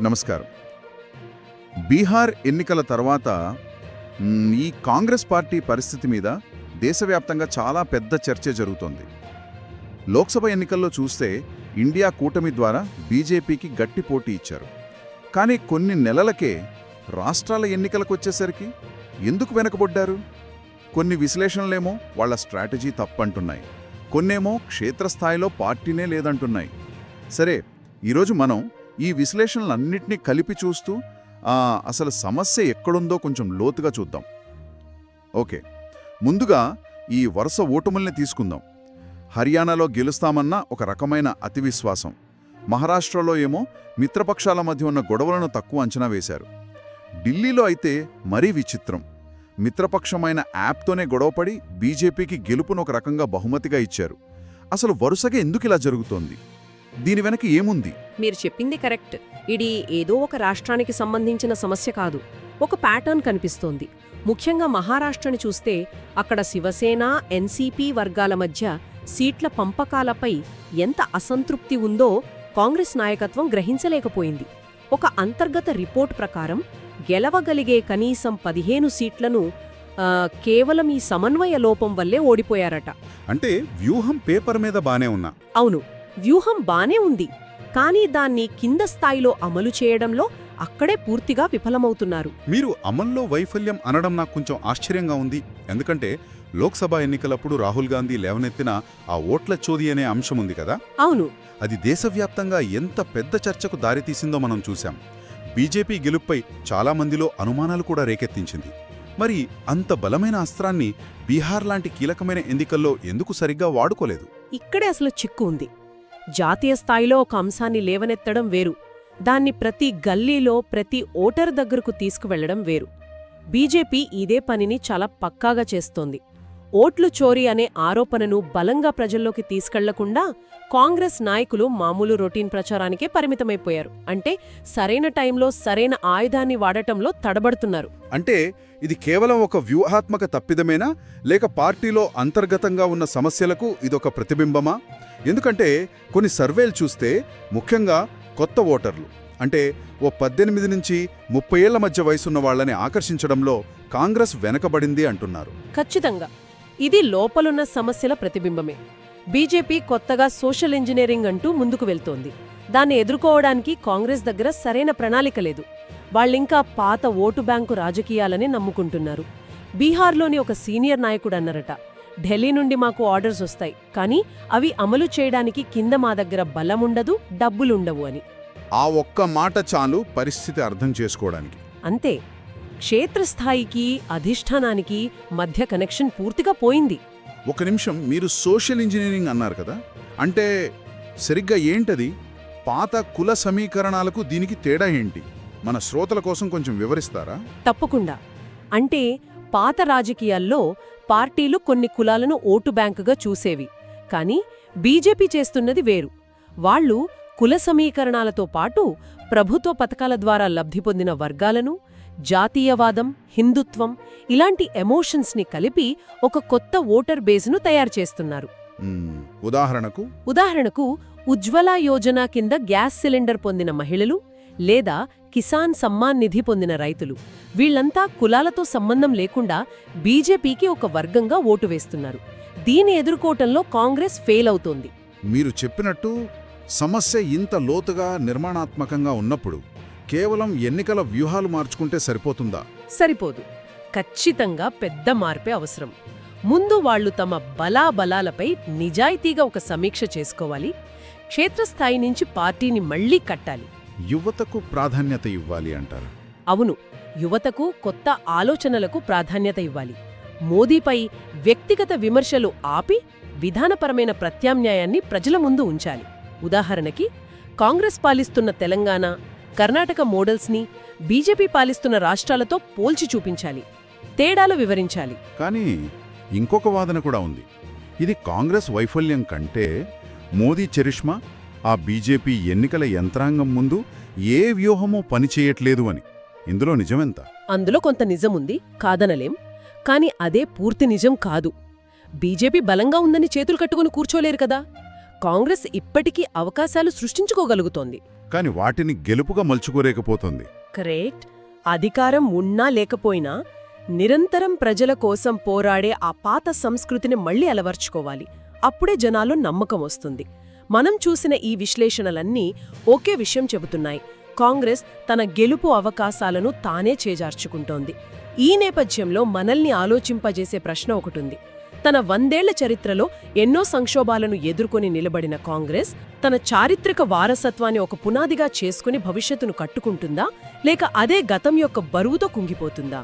నమస్కారం. బీహార్ ఎన్నికల తర్వాత ఈ కాంగ్రెస్ పార్టీ పరిస్థితి మీద దేశవ్యాప్తంగా చాలా పెద్ద చర్చ జరుగుతోంది. లోక్సభ ఎన్నికల్లో చూస్తే ఇండియా కూటమి ద్వారా బీజేపీకి గట్టి పోటీ ఇచ్చారు. కానీ కొన్ని నెలలకే రాష్ట్రాల ఎన్నికలకొచ్చేసరికి ఎందుకు వెనకబడ్డారు? కొన్ని విశ్లేషణలేమో వాళ్ల స్ట్రాటజీ తప్పంటున్నాయి, కొన్నేమో క్షేత్రస్థాయిలో పార్టీనే లేదంటున్నాయి. సరే, ఈరోజు మనం ఈ విశ్లేషణలన్నింటినీ కలిపి చూస్తూ అసలు సమస్య ఎక్కడుందో కొంచెం లోతుగా చూద్దాం. ఓకే, ముందుగా ఈ వరుస ఓటముల్ని తీసుకుందాం. హర్యానాలో గెలుస్తామన్న ఒక రకమైన అతి విశ్వాసం, మహారాష్ట్రలో ఏమో మిత్రపక్షాల మధ్య ఉన్న గొడవలను తక్కువ అంచనా వేశారు. ఢిల్లీలో అయితే మరీ విచిత్రం, మిత్రపక్షమైన యాప్తోనే గొడవపడి బీజేపీకి గెలుపును ఒక రకంగా బహుమతిగా ఇచ్చారు. అసలు వరుసగా ఎందుకిలా జరుగుతోంది? దీని వెనక ఏముంది? మీరు చెప్పింది కరెక్ట్. ఇది ఏదో ఒక రాష్ట్రానికి సంబంధించిన సమస్య కాదు, ఒక ప్యాటర్న్ కనిపిస్తోంది. ముఖ్యంగా మహారాష్ట్రని చూస్తే అక్కడ శివసేన, ఎన్సీపీ వర్గాల మధ్య సీట్ల పంపకాలపై ఎంత అసంతృప్తి ఉందో కాంగ్రెస్ నాయకత్వం గ్రహించలేకపోయింది. ఒక అంతర్గత రిపోర్ట్ ప్రకారం గెలవగలిగే కనీసం 15 సీట్లను కేవలం ఈ సమన్వయ లోపం వల్లే ఓడిపోయారట. అంటే వ్యూహం పేపర్ మీద బానే ఉన్నా. అవును, వ్యూహం బానే ఉంది, కానీ దాన్ని కింద స్థాయిలో అమలు చేయడంలో అక్కడే పూర్తిగా విఫలమవుతున్నారు. మీరు అమల్లో వైఫల్యం అనడం నాకు కొంచెం ఆశ్చర్యంగా ఉంది. ఎందుకంటే లోక్సభ ఎన్నికలప్పుడు రాహుల్ గాంధీ లేవనెత్తిన ఆ ఓట్ల చోరీ అనే అంశం ఉంది కదా. అవును, అది దేశవ్యాప్తంగా ఎంత పెద్ద చర్చకు దారితీసిందో మనం చూశాం. బీజేపీ గెలుపుపై చాలామందిలో అనుమానాలు కూడా రేకెత్తించింది. మరి అంత బలమైన అస్త్రాన్ని బీహార్ లాంటి కీలకమైన ఎన్నికల్లో ఎందుకు సరిగ్గా వాడుకోలేదు? ఇక్కడే అసలు చిక్కు ఉంది. జాతీయ స్థాయిలో ఒక అంశాన్ని లేవనెత్తడం వేరు, దాన్ని ప్రతి గల్లీలో ప్రతి ఓటర్ దగ్గరకు తీసుకువెళ్లడం వేరు. బీజేపీ ఇదే పనిని చాలా పక్కాగా చేస్తోంది. ఓట్లు చోరీ అనే ఆరోపణను బలంగా ప్రజల్లోకి తీసుకెళ్లకుండా కాంగ్రెస్ నాయకులు మామూలు రొటీన్ ప్రచారానికే పరిమితమైపోయారు. అంటే సరైన టైంలో సరైన ఆయుధాన్ని వాడటంలో తడబడుతున్నారు. అంటే ఇది కేవలం ఒక వ్యూహాత్మక తప్పిదమేనా, లేక పార్టీలో అంతర్గతంగా ఉన్న సమస్యలకు ఇదొక ప్రతిబింబమా? ఎందుకంటే కొన్ని సర్వేలు చూస్తే ముఖ్యంగా కొత్త ఓటర్లు, అంటే ఓ 18 నుంచి 30 ఏళ్ల మధ్య వయసున్న వాళ్లని ఆకర్షించడంలో కాంగ్రెస్ వెనకబడింది అంటున్నారు. ఖచ్చితంగా ఇది లోపలున్న సమస్యల ప్రతిబింబమే. బీజేపీ కొత్తగా సోషల్ ఇంజనీరింగ్ అంటూ ముందుకు వెళ్తోంది. దాన్ని ఎదుర్కోవడానికి కాంగ్రెస్ దగ్గర సరైన ప్రణాళిక లేదు. వాళ్ళింకా పాత ఓటు బ్యాంకు రాజకీయాలని నమ్ముకుంటున్నారు. బీహార్లోని ఒక సీనియర్ నాయకుడు అన్నారట, ఢిల్లీ నుండి మాకు ఆర్డర్స్ వస్తాయి, కానీ అవి అమలు చేయడానికి కింద మా దగ్గర బలముండదు, డబ్బులుండవు అని. ఆ ఒక్క మాట చాలు పరిస్థితి అర్థం చేసుకోవడానికి. అంతే, క్షేత్రస్థాయికి అధిష్టానానికి మధ్య కనెక్షన్ పూర్తిగా పోయింది. ఒక నిమిషం, మీరు సోషల్ ఇంజనీరింగ్ అన్నారు కదా, అంటే సరిగ్గా ఏంటది? పాత కుల సమీకరణాలకు దీనికి తేడా ఏంటి? మన శ్రోతల కోసం కొంచెం వివరిస్తారా? తప్పకుండా. అంటే పాత రాజకీయాల్లో పార్టీలు కొన్ని కులాలను ఓటు బ్యాంకుగా చూసేవి, కానీ బీజేపీ చేస్తున్నది వేరు. వాళ్లు కుల సమీకరణాలతో పాటు ప్రభుత్వ పథకాల ద్వారా లబ్ధి పొందిన వర్గాలను, జాతీయవాదం, హిందుత్వం ఇలాంటి ఎమోషన్స్ని కలిపి ఒక కొత్త ఓటర్ బేస్ను తయారు చేస్తున్నారు. ఉదాహరణకు ఉజ్వల యోజన కింద గ్యాస్ సిలిండర్ పొందిన మహిళలు లేదా కిసాన్ సమ్మాన్ నిధి పొందిన రైతులు, వీళ్లంతా కులాలతో సంబంధం లేకుండా బీజేపీకి ఒక వర్గంగా ఓటు వేస్తున్నారు. దీన్ని ఎదుర్కోవటంలో కాంగ్రెస్ ఫెయిల్ అవుతోంది. మీరు చెప్పినట్టు సమస్య ఇంత లోతుగా నిర్మాణాత్మకంగా ఉన్నప్పుడు కేవలం ఎన్నికల వ్యూహాలు మార్చుకుంటే సరిపోతుందా? సరిపోదు. ఖచ్చితంగా పెద్ద మార్పే అవసరం. ముందు వాళ్లు తమ బలాబలాలపై నిజాయితీగా ఒక సమీక్ష చేసుకోవాలి. క్షేత్రస్థాయి నుంచి పార్టీని మళ్లీ కట్టాలి. యువతకు ప్రాధాన్యత ఇవ్వాలి అంటారు. అవును, యువతకు కొత్త ఆలోచనలకు ప్రాధాన్యత ఇవ్వాలి. మోదీపై వ్యక్తిగత విమర్శలు ఆపి విధానపరమైన ప్రత్యామ్నాయాన్ని ప్రజల ముందు ఉంచాలి. ఉదాహరణకి కాంగ్రెస్ పాలిస్తున్న తెలంగాణ, కర్ణాటక మోడల్స్ని బీజేపీ పాలిస్తున్న రాష్ట్రాలతో పోల్చి చూపించాలి, తేడాలు వివరించాలి. కానీ ఇంకొక వాదన కూడా ఉంది. ఇది కాంగ్రెస్ వైఫల్యం కంటే మోదీ చరిష్మా, ఆ బీజేపీ ఎన్నికల యంత్రాంగం ముందు ఏ వ్యూహమూ పనిచేయట్లేదు అని. ఇందులో నిజమెంత? అందులో కొంత నిజముంది, కాదనలేం. కాని అదే పూర్తి నిజం కాదు. బీజేపీ బలంగా ఉందని చేతులు కట్టుకుని కూర్చోలేరు కదా. కాంగ్రెస్ ఇప్పటికీ అవకాశాలు సృష్టించుకోగలుగుతోంది. కాని వాటిని గెలుపుగా మలుచుకోలేకపోతుంది. కరెక్ట్. అధికారం ఉన్నా లేకపోయినా నిరంతరం ప్రజల కోసం పోరాడే ఆ పాత సంస్కృతిని మళ్లీ అలవర్చుకోవాలి. అప్పుడే జనాల్లో నమ్మకం వస్తుంది. మనం చూసిన ఈ విశ్లేషణలన్నీ ఒకే విషయం చెబుతున్నాయి: కాంగ్రెస్ తన గెలుపు అవకాశాలను తానే చేజార్చుకుంటోంది. ఈ నేపథ్యంలో మనల్ని ఆలోచింపజేసే ప్రశ్న ఒకటుంది. తన 100 ఏళ్ల చరిత్రలో ఎన్నో సంక్షోభాలను ఎదుర్కొని నిలబడిన కాంగ్రెస్ తన చారిత్రక వారసత్వాన్ని ఒక పునాదిగా చేసుకుని భవిష్యత్తును కట్టుకుంటుందా, లేక అదే గతం యొక్క బరువుతో కుంగిపోతుందా?